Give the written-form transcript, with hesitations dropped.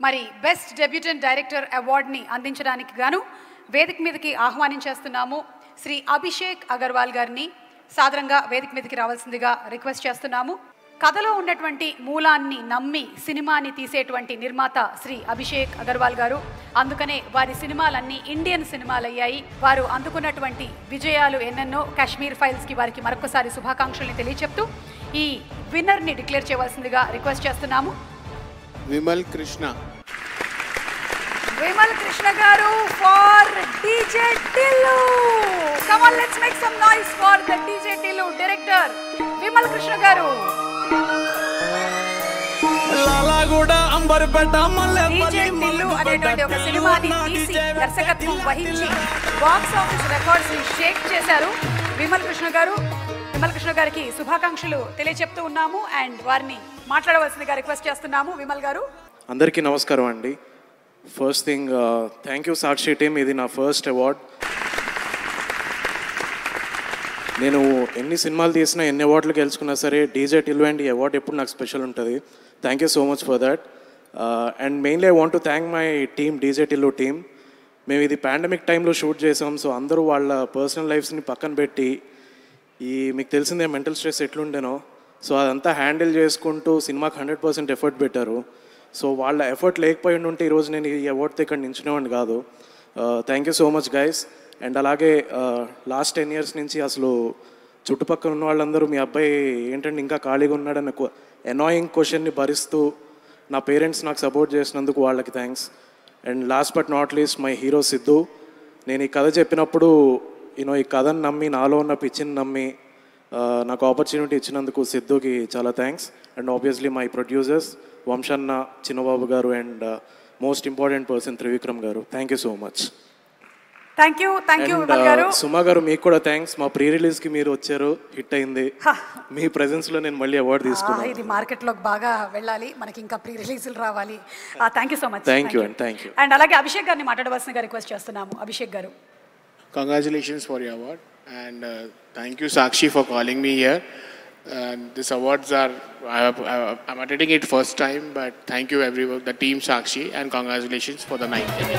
మరి best debutante director అవార్డుని అందించడానికి గాను వేదిక మీదకి ఆహ్వానించేస్తున్నాము శ్రీ అభిషేక్ అగర్వాల్ గారిని సాదరంగా వేదిక మీదకి రావాల్సిందిగా రిక్వెస్ట్ చేస్తున్నాము. కథలో ఉన్నటువంటి మూలాన్ని నమ్మి సినిమాని తీసేటువంటి నిర్మాత శ్రీ అభిషేక్ అగర్వాల్ గారు. అందుకనే వారి సినిమాలన్నీ ఇండియన్ సినిమాలు అయ్యాయి. వారు అందుకున్నటువంటి విజయాలు ఎన్నెన్నో. కాశ్మీర్ ఫైల్స్కి వారికి మరొకసారి శుభాకాంక్షల్ని తెలియచెప్తూ ఈ విన్నర్ని డిక్లేర్ చేయవలసిందిగా రిక్వెస్ట్ చేస్తున్నాము. విమల్ కృష్ణ గారు for DJ Tillu. Come on, let's make some noise for the DJ Tillu director Vimal Krishna గారు. డీజే టిల్లు అనేటువంటి ఒక సినిమాని తీసి దర్శకత్వం వహించి బాక్స్ ఆఫీస్ రికార్డ్స్ ని షేక్ చేశారు విమల్ కృష్ణ గారు. విమల్ కృష్ణ గారికి శుభాకాంక్షలు తెలియచెప్తూ ఉన్నాము అండ్ వారిని మాట్లాడవలసిందిగా రిక్వెస్ట్ చేస్తున్నాము. విమల్ గారు. అందరికీ నమస్కారం అండి. First thing thank you Sakshi team. ఇది నా ఫస్ట్ అవార్డ్. నేను ఎన్ని సినిమాలు తీసినా ఎన్ని అవార్డులు గెలుచుకున్నా సరే డీజే టిల్లు అండ్ ఈ అవార్డు ఎప్పుడు నాకు స్పెషల్ ఉంటుంది. Thank you so much for that. And mainly I want to thank my team, DJ Tillu team. మేము ఇది పాండమిక్ టైంలో షూట్ చేసాం. సో అందరూ వాళ్ళ పర్సనల్ లైఫ్స్ని పక్కన పెట్టి మీకు తెలిసిందే మెంటల్ స్ట్రెస్ ఎట్లుండేనో, సో అదంతా హ్యాండిల్ చేసుకుంటూ సినిమాకి 100% ఎఫర్ట్ పెట్టారు. సో వాళ్ళ ఎఫర్ట్ లేకపోయి ఉంటే ఈరోజు నేను ఈ అవార్డుతో ఇక్కడ నించునేవాడిని కాదు. Thank you so much guys. And అలాగే లాస్ట్ 10 years నుంచి అసలు చుట్టుపక్కల ఉన్న వాళ్ళందరూ మీ అబ్బాయి ఏంటంటే ఇంకా ఖాళీగా ఉన్నాడన్న ఎనాయింగ్ క్వశ్చన్ని భరిస్తూ నా పేరెంట్స్ నాకు సపోర్ట్ చేసినందుకు వాళ్ళకి thanks. And last but not least my hero Siddhu. నేను ఈ కథ చెప్పినప్పుడు ఈ కథను నమ్మి, నాలో ఉన్న పిచ్చిని నమ్మి నాకు ఆపర్చునిటీ ఇచ్చినందుకు సిద్ధుకి చాలా thanks. And obviously my producers వంశన్న, Chinnababu garu and most important person Trivikram garu. Thank you so much. Thank you Vimal garu. Suma గారు మీకు కూడా థ్యాంక్స్. మా ప్రీ రిలీజ్కి మీరు వచ్చారు, హిట్ అయింది. మీ ప్రెజెన్స్లో నేను మళ్ళీ అవార్డు తీసుకున్నాను. ఇది మార్కెట్లోకి బాగా వెళ్ళాలి, మనకి ఇంకా ప్రీ రిలీజ్లు రావాలి. Thank you so much. Thank you and thank you. And అలాగే అభిషేక్ గారిని మాట్లాడవలసిందిగా రిక్వెస్ట్ చేస్తున్నాము. అభిషేక్ గారు. Congratulations for your award and thank you Sakshi for calling me here. This awards are I'm attending it first time, but thank you everyone, the team Sakshi, and congratulations for the 9th.